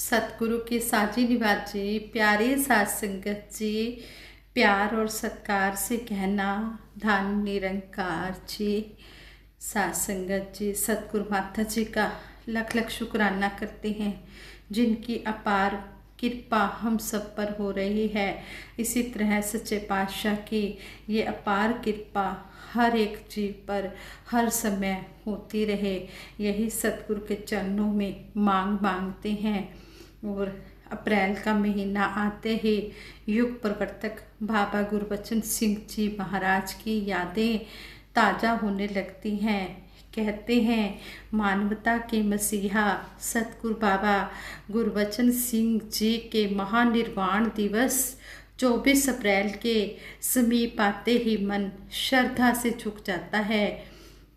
सतगुरु की साजी निवाज जी, प्यारे साथ संगत जी, प्यार और सत्कार से कहना धन निरंकार जी। साथ संगत जी, सतगुरु माता जी का लख लख शुक्राना करते हैं, जिनकी अपार कृपा हम सब पर हो रही है। इसी तरह सच्चे पातशाह की ये अपार कृपा हर एक जीव पर हर समय होती रहे, यही सतगुरु के चरणों में मांगते हैं। और अप्रैल का महीना आते ही युग प्रवर्तक बाबा गुरबचन सिंह जी महाराज की यादें ताज़ा होने लगती हैं। कहते हैं मानवता के मसीहा सतगुरु बाबा गुरबचन सिंह जी के महानिर्वाण दिवस 24 अप्रैल के समीप आते ही मन श्रद्धा से झुक जाता है।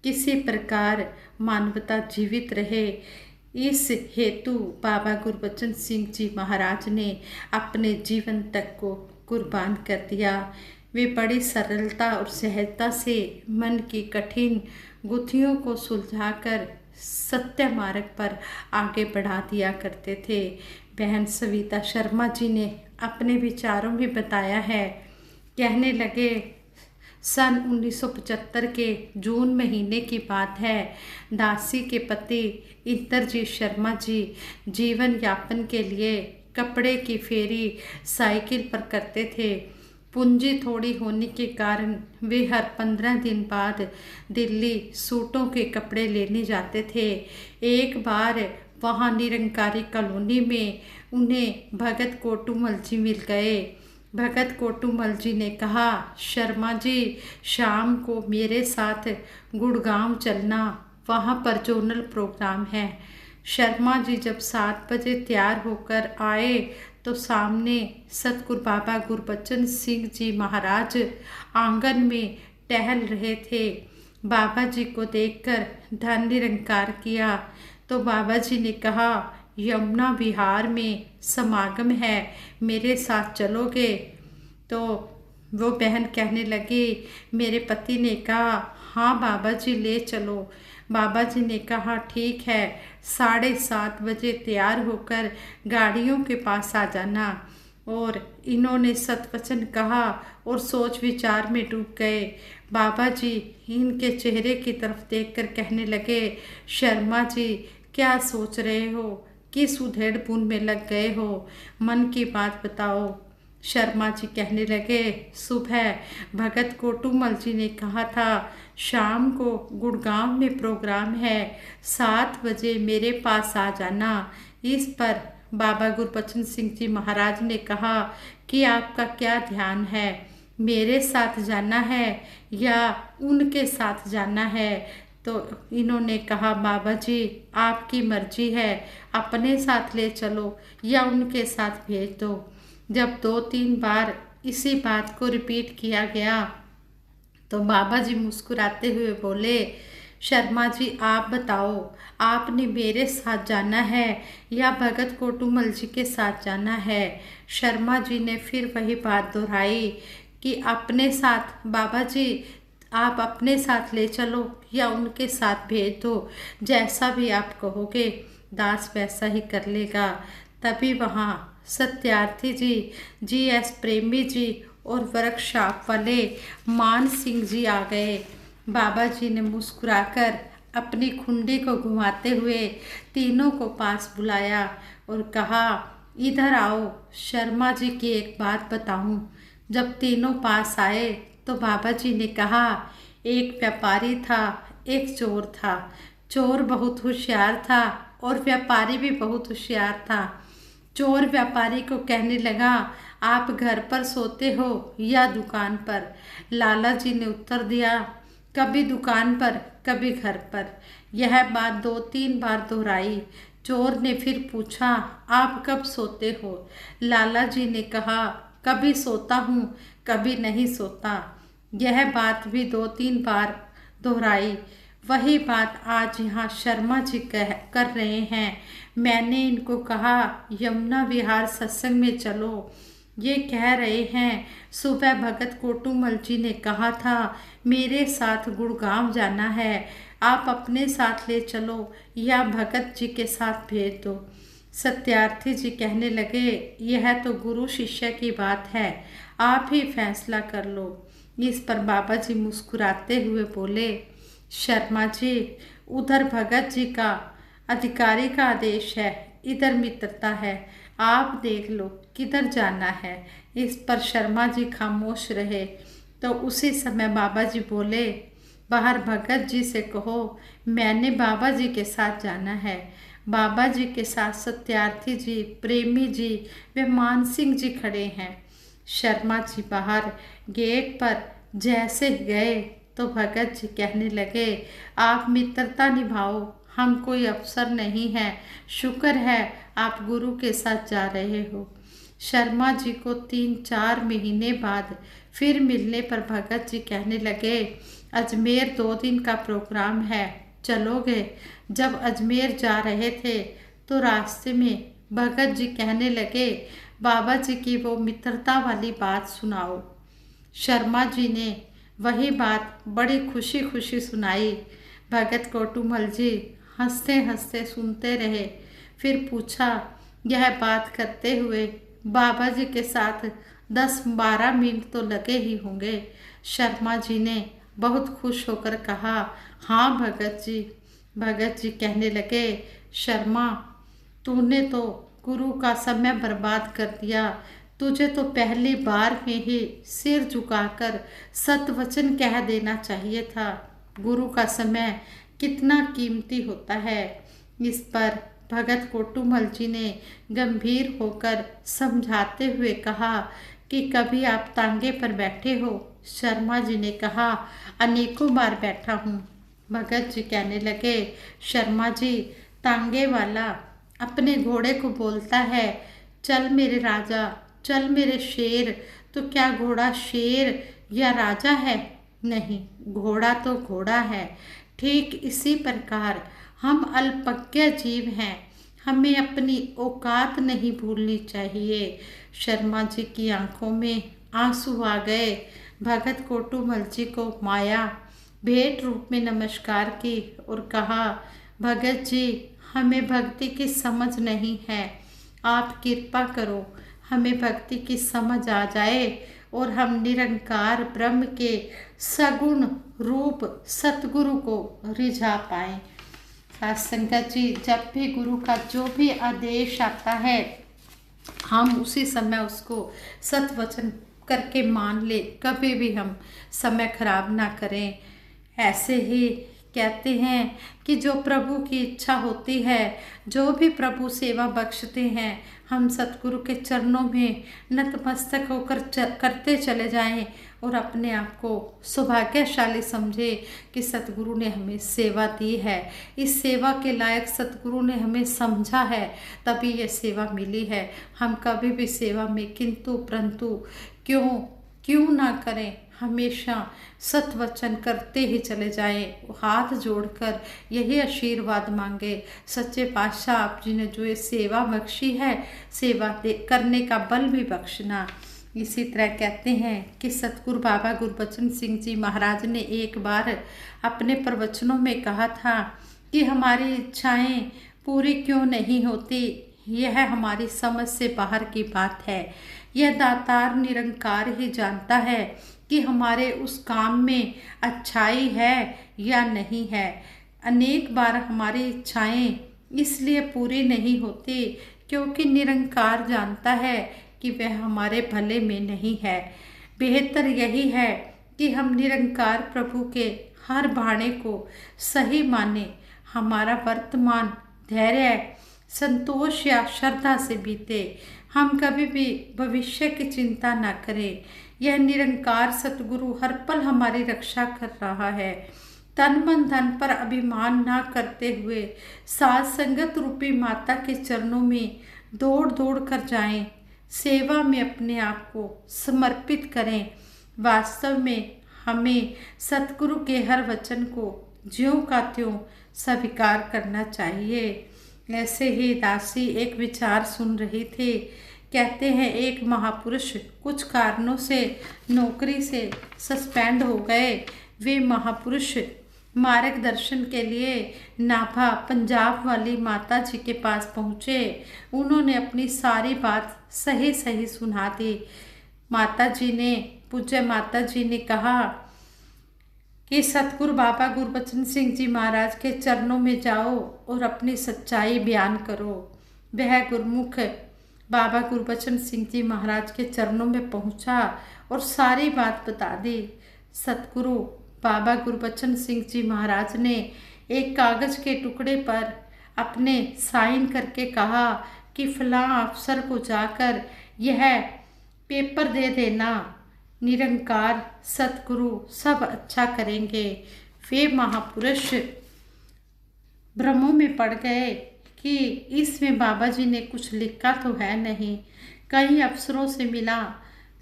किसी प्रकार मानवता जीवित रहे, इस हेतु बाबा गुरबचन सिंह जी महाराज ने अपने जीवन तक को कुर्बान कर दिया। वे बड़ी सरलता और सहजता से मन की कठिन गुत्थियों को सुलझाकर सत्य मार्ग पर आगे बढ़ा दिया करते थे। बहन सविता शर्मा जी ने अपने विचारों में बताया है, कहने लगे सन 1975 के जून महीने की बात है। दासी के पति इंद्रजीत शर्मा जी जीवन यापन के लिए कपड़े की फेरी साइकिल पर करते थे। पूंजी थोड़ी होने के कारण वे हर 15 दिन बाद दिल्ली सूटों के कपड़े लेने जाते थे। एक बार वहाँ निरंकारी कॉलोनी में उन्हें भगत कोटूमल जी मिल गए। भगत कोटूमल जी ने कहा, शर्मा जी शाम को मेरे साथ गुड़गांव चलना, वहाँ पर जोनल प्रोग्राम है। शर्मा जी जब 7 बजे तैयार होकर आए तो सामने सतगुरु बाबा गुरबचन सिंह जी महाराज आंगन में टहल रहे थे। बाबा जी को देखकर धन निरंकार किया तो बाबा जी ने कहा, यमुना विहार में समागम है, मेरे साथ चलोगे? तो वो बहन कहने लगी, मेरे पति ने कहा, हाँ बाबा जी ले चलो। बाबा जी ने कहा, ठीक है, 7:30 बजे तैयार होकर गाड़ियों के पास आ जाना। और इन्होंने सतवचन कहा और सोच विचार में डूब गए। बाबा जी इनके चेहरे की तरफ देखकर कहने लगे, शर्मा जी क्या सोच रहे हो, किस उधेड़ बुन में लग गए हो, मन की बात बताओ। शर्मा जी कहने लगे, सुबह भगत कोटूमल जी ने कहा था शाम को गुड़गांव में प्रोग्राम है, 7 बजे मेरे पास आ जाना। इस पर बाबा गुरबचन सिंह जी महाराज ने कहा कि आपका क्या ध्यान है, मेरे साथ जाना है या उनके साथ जाना है? तो इन्होंने कहा, बाबा जी आपकी मर्जी है, अपने साथ ले चलो या उनके साथ भेज दो। जब 2-3 बार इसी बात को रिपीट किया गया तो बाबा जी मुस्कुराते हुए बोले, शर्मा जी आप बताओ, आपने मेरे साथ जाना है या भगत कोटूमल जी के साथ जाना है? शर्मा जी ने फिर वही बात दोहराई कि अपने साथ बाबा जी, आप अपने साथ ले चलो या उनके साथ भेज दो, जैसा भी आप कहोगे दास वैसा ही कर लेगा। तभी वहाँ सत्यार्थी जी, GS प्रेमी जी और वर्कशॉप वाले मान सिंह जी आ गए। बाबा जी ने मुस्कुराकर अपनी खुंडी को घुमाते हुए तीनों को पास बुलाया और कहा, इधर आओ, शर्मा जी की एक बात बताऊं। जब तीनों पास आए तो बाबा जी ने कहा, एक व्यापारी था, एक चोर था। चोर बहुत होशियार था और व्यापारी भी बहुत होशियार था। चोर व्यापारी को कहने लगा, आप घर पर सोते हो या दुकान पर? लाला जी ने उत्तर दिया, कभी दुकान पर कभी घर पर। यह बात 2-3 बार दोहराई। चोर ने फिर पूछा, आप कब सोते हो? लाला जी ने कहा, कभी सोता हूँ कभी नहीं सोता। यह बात भी 2-3 बार दोहराई। वही बात आज यहाँ शर्मा जी कर रहे हैं। मैंने इनको कहा यमुना विहार सत्संग में चलो, ये कह रहे हैं सुबह भगत कोटूमल जी ने कहा था मेरे साथ गुड़गांव जाना है, आप अपने साथ ले चलो या भगत जी के साथ भेज दो। सत्यार्थी जी कहने लगे, यह तो गुरु शिष्य की बात है, आप ही फैसला कर लो। इस पर बाबा जी मुस्कुराते हुए बोले, शर्मा जी, उधर भगत जी का अधिकारी का आदेश है, इधर मित्रता है, आप देख लो किधर जाना है। इस पर शर्मा जी खामोश रहे। तो उसी समय बाबा जी बोले, बाहर भगत जी से कहो मैंने बाबा जी के साथ जाना है। बाबा जी के साथ सत्यार्थी जी, प्रेमी जी व मान सिंह जी खड़े हैं। शर्मा जी बाहर गेट पर जैसे गए तो भगत जी कहने लगे, आप मित्रता निभाओ, हम कोई अफसर नहीं हैं, शुक्र है आप गुरु के साथ जा रहे हो। शर्मा जी को 3-4 महीने बाद फिर मिलने पर भगत जी कहने लगे, अजमेर 2 दिन का प्रोग्राम है, चलोगे? जब अजमेर जा रहे थे तो रास्ते में भगत जी कहने लगे, बाबा जी की वो मित्रता वाली बात सुनाओ। शर्मा जी ने वही बात बड़ी खुशी खुशी सुनाई। भगत कोटूमल जी हंसते हंसते सुनते रहे। फिर पूछा, यह बात करते हुए बाबा जी के साथ 10-12 मिनट तो लगे ही होंगे। शर्मा जी ने बहुत खुश होकर कहा, हाँ भगत जी। भगत जी कहने लगे, शर्मा, तूने तो गुरु का समय बर्बाद कर दिया। तुझे तो पहली बार में ही सिर झुकाकर सतवचन कह देना चाहिए था। गुरु का समय कितना कीमती होता है। इस पर भगत कोटूमल जी ने गंभीर होकर समझाते हुए कहा कि कभी आप तांगे पर बैठे हो? शर्मा जी ने कहा, अनेकों बार बैठा हूँ। भगत जी कहने लगे, शर्मा जी, तांगे वाला अपने घोड़े को बोलता है, चल मेरे राजा, चल मेरे शेर, तो क्या घोड़ा शेर या राजा है? नहीं, घोड़ा तो घोड़ा है। ठीक इसी प्रकार हम अल्पज्ञ जीव हैं, हमें अपनी औकात नहीं भूलनी चाहिए। शर्मा जी की आंखों में आंसू आ गए। भगत कोटूमल जी को माया भेंट रूप में नमस्कार की और कहा, भगत जी, हमें भक्ति की समझ नहीं है, आप कृपा करो, हमें भक्ति की समझ आ जाए और हम निरंकार ब्रह्म के सगुण रूप सतगुरु को रिझा पाए। साथ संगत जी, जब भी गुरु का जो भी आदेश आता है, हम उसी समय उसको सतवचन करके मान ले, कभी भी हम समय खराब ना करें। ऐसे ही कहते हैं कि जो प्रभु की इच्छा होती है, जो भी प्रभु सेवा बख्शते हैं, हम सतगुरु के चरणों में नतमस्तक होकर करते चले जाएं और अपने आप को सौभाग्यशाली समझे कि सतगुरु ने हमें सेवा दी है, इस सेवा के लायक सतगुरु ने हमें समझा है, तभी ये सेवा मिली है। हम कभी भी सेवा में किंतु परंतु क्यों ना करें, हमेशा सतवचन करते ही चले जाएं। हाथ जोड़कर यही आशीर्वाद मांगे, सच्चे पातशाह आप जी ने जो ये सेवा बख्शी है, सेवा करने का बल भी बख्शना। इसी तरह कहते हैं कि सतगुरु बाबा गुरबचन सिंह जी महाराज ने एक बार अपने प्रवचनों में कहा था कि हमारी इच्छाएं पूरी क्यों नहीं होती, यह हमारी समझ से बाहर की बात है। यह दातार निरंकार ही जानता है कि हमारे उस काम में अच्छाई है या नहीं है। अनेक बार हमारी इच्छाएं इसलिए पूरी नहीं होती क्योंकि निरंकार जानता है कि वह हमारे भले में नहीं है। बेहतर यही है कि हम निरंकार प्रभु के हर भाणे को सही माने, हमारा वर्तमान धैर्य, संतोष या श्रद्धा से बीते, हम कभी भी भविष्य की चिंता न करें। यह निरंकार सतगुरु हर पल हमारी रक्षा कर रहा है। तन मन धन पर अभिमान ना करते हुए साथ संगत रूपी माता के चरणों में दौड़ दौड़ कर जाएं, सेवा में अपने आप को समर्पित करें। वास्तव में हमें सतगुरु के हर वचन को ज्यों का त्यों स्वीकार करना चाहिए। ऐसे ही दासी एक विचार सुन रही थी। कहते हैं एक महापुरुष कुछ कारणों से नौकरी से सस्पेंड हो गए। वे महापुरुष मार्गदर्शन के लिए नाभा पंजाब वाली माता जी के पास पहुँचे। उन्होंने अपनी सारी बात सही सही सुना दी। पूज्य माता जी ने कहा कि सतगुरु बाबा गुरबचन सिंह जी महाराज के चरणों में जाओ और अपनी सच्चाई बयान करो। वह गुरमुख बाबा गुरबचन सिंह जी महाराज के चरणों में पहुंचा और सारी बात बता दी। सतगुरु बाबा गुरबचन सिंह जी महाराज ने एक कागज के टुकड़े पर अपने साइन करके कहा कि फलां अफसर को जाकर यह पेपर दे देना, निरंकार सतगुरु सब अच्छा करेंगे। वे महापुरुष भ्रमों में पड़ गए कि इसमें बाबा जी ने कुछ लिखा तो है नहीं। कई अफसरों से मिला,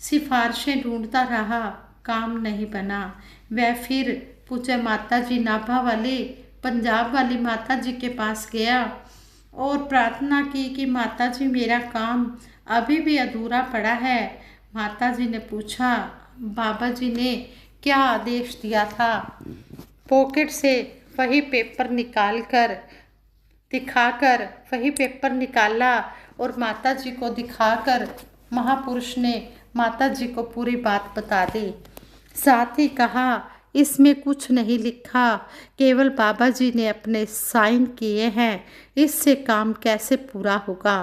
सिफारिशें ढूंढता रहा, काम नहीं बना। वह फिर पूज्य माता जी नाभा वाली पंजाब वाली माता जी के पास गया और प्रार्थना की कि माता जी मेरा काम अभी भी अधूरा पड़ा है। माता जी ने पूछा बाबा जी ने क्या आदेश दिया था। पॉकेट से वही पेपर दिखाकर वही पेपर निकाला और माता जी को दिखाकर महापुरुष ने माता जी को पूरी बात बता दी। साथ ही कहा इसमें कुछ नहीं लिखा, केवल बाबा जी ने अपने साइन किए हैं, इससे काम कैसे पूरा होगा।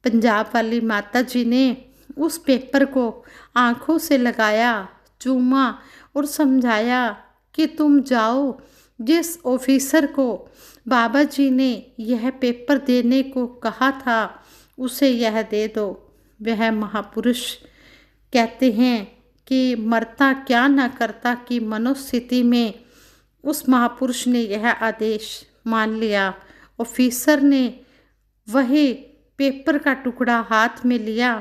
पंजाब वाली माता जी ने उस पेपर को आंखों से लगाया, चूमा और समझाया कि तुम जाओ, जिस ऑफिसर को बाबा जी ने यह पेपर देने को कहा था उसे यह दे दो। वह महापुरुष कहते हैं कि मरता क्या न करता कि मनोस्थिति में उस महापुरुष ने यह आदेश मान लिया। ऑफिसर ने वही पेपर का टुकड़ा हाथ में लिया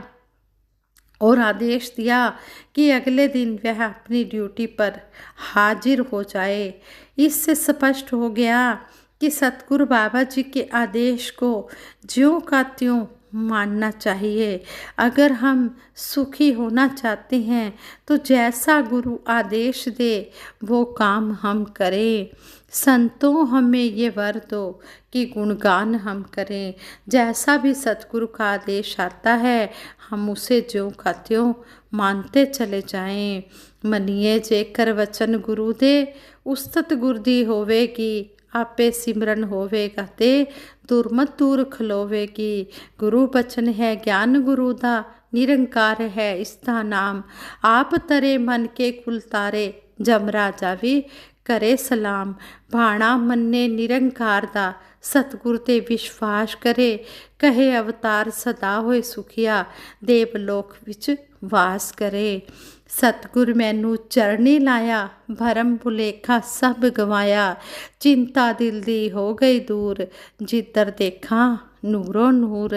और आदेश दिया कि अगले दिन वह अपनी ड्यूटी पर हाजिर हो जाए। इससे स्पष्ट हो गया कि सतगुरु बाबा जी के आदेश को ज्यों का त्यों मानना चाहिए। अगर हम सुखी होना चाहते हैं तो जैसा गुरु आदेश दे वो काम हम करें। संतों हमें ये वर दो कि गुणगान हम करें। जैसा भी सतगुरु का आदेश आता है हम उसे ज्यों का त्यों मानते चले जाएं। मनिए जेकर वचन गुरु दे, उस्तत गुरदी होवेगी, आपे सिमरन होवेगा ते दुर्मत दूर खलोवेगी। गुरु बचन है ज्ञान गुरु दा, निरंकार है इसका नाम। आप तरे मन के कुल तारे, जमरा जावी करे सलाम। भाणा मन्ने निरंकार दा, सतगुरु ते विश्वास करे। कहे अवतार सदा होए सुखिया, देवलोक विच वास करे। सतगुर मैनू चरनी लाया, भरम भुलेखा सब गवाया। चिंता दिल दी हो गई दूर, जिधर देखा नूरो नूर।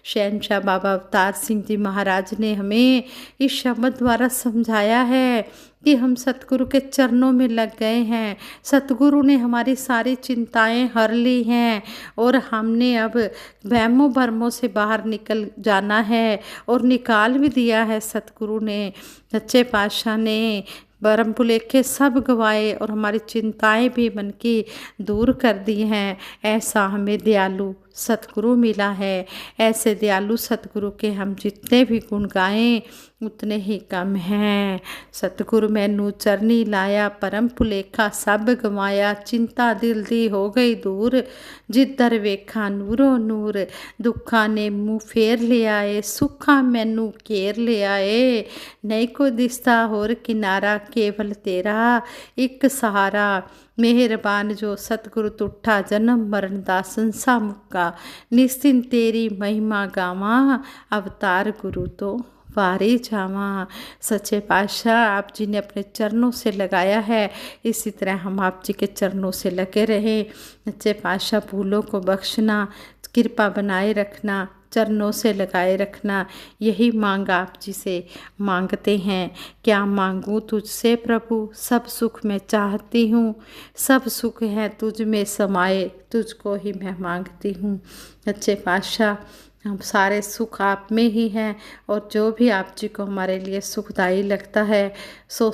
शहनशाह बाबा अवतार सिंह जी महाराज ने हमें इस शब्द द्वारा समझाया है कि हम सतगुरु के चरणों में लग गए हैं। सतगुरु ने हमारी सारी चिंताएं हर ली हैं और हमने अब वहमों भरमों से बाहर निकल जाना है और निकाल भी दिया है। सतगुरु ने, सच्चे पातशाह ने भरम भुलेखे सब गवाए और हमारी चिंताएं भी मन की दूर कर दी हैं। ऐसा हमें दयालु सतगुरु मिला है। ऐसे दयालु सतगुरु के हम जितने भी गुण गाएं उतने ही कम हैं। सतगुरु मैनू चरनी लाया, परम भुलेखा सब गवाया। चिंता दिल दी हो गई दूर, जिधर वेखा नूरो नूर। दुखा ने मुँह फेर ले आए, सुखा मैनू घेर ले आए। नहीं को दिसता होर किनारा, केवल तेरा एक सहारा। मेहरबान जो सतगुरु तुठा, जन्म मरण दा संसा मुक्का। निस्तिन तेरी महिमा गावा, अवतार गुरु तो वारी जावा। सच्चे पातशाह आप जी ने अपने चरणों से लगाया है, इसी तरह हम आप जी के चरणों से लगे रहें। सच्चे पातशाह भूलों को बख्शना, कृपा बनाए रखना, चरणों से लगाए रखना, यही मांग आप जी से मांगते हैं। क्या मांगूँ तुझसे प्रभु, सब सुख मैं चाहती हूँ। सब सुख है तुझ में समाए, तुझको ही मैं मांगती हूँ। सच्चे पातशाह हम सारे सुख आप में ही हैं और जो भी आप जी को हमारे लिए सुखदायी लगता है सो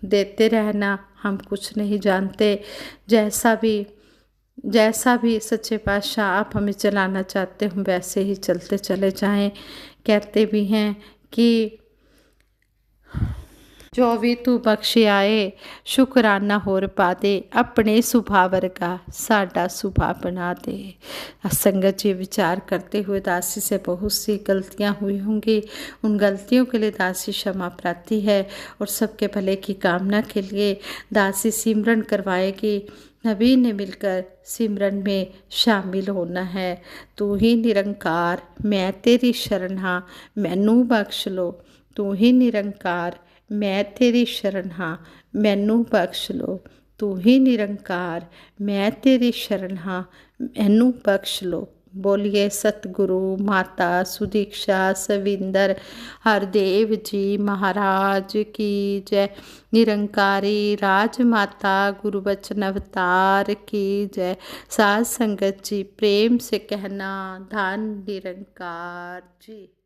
देते रहना। हम कुछ नहीं जानते, जैसा भी सच्चे पातशाह आप हमें चलाना चाहते हो वैसे ही चलते चले जाएं। कहते भी हैं कि जो भी तू बख्शे आए शुकराना होर पा दे, अपने सुभा वर्गा साडा सुभा बना दे। संगत जी, विचार करते हुए दासी से बहुत सी गलतियां हुई होंगी। उन गलतियों के लिए दासी क्षमा प्रार्थी है और सबके भले की कामना के लिए दासी सिमरन करवाएगी। नबी ने मिलकर सिमरन में शामिल होना है। तू ही निरंकार, मैं तेरी शरण हाँ, मैनू बख्श लो। तू ही निरंकार, मैं तेरी शरण हाँ, मैनू बख्श लो। तू ही निरंकार, मैं तेरी शरण हाँ, मैनू बख्श लो। बोलिए सतगुरु माता सुदीक्षा सविंदर हरदेव जी महाराज की जय। निरंकारी राजमाता गुरु बचन अवतार की जय। साध संगत जी, प्रेम से कहना धन निरंकार जी।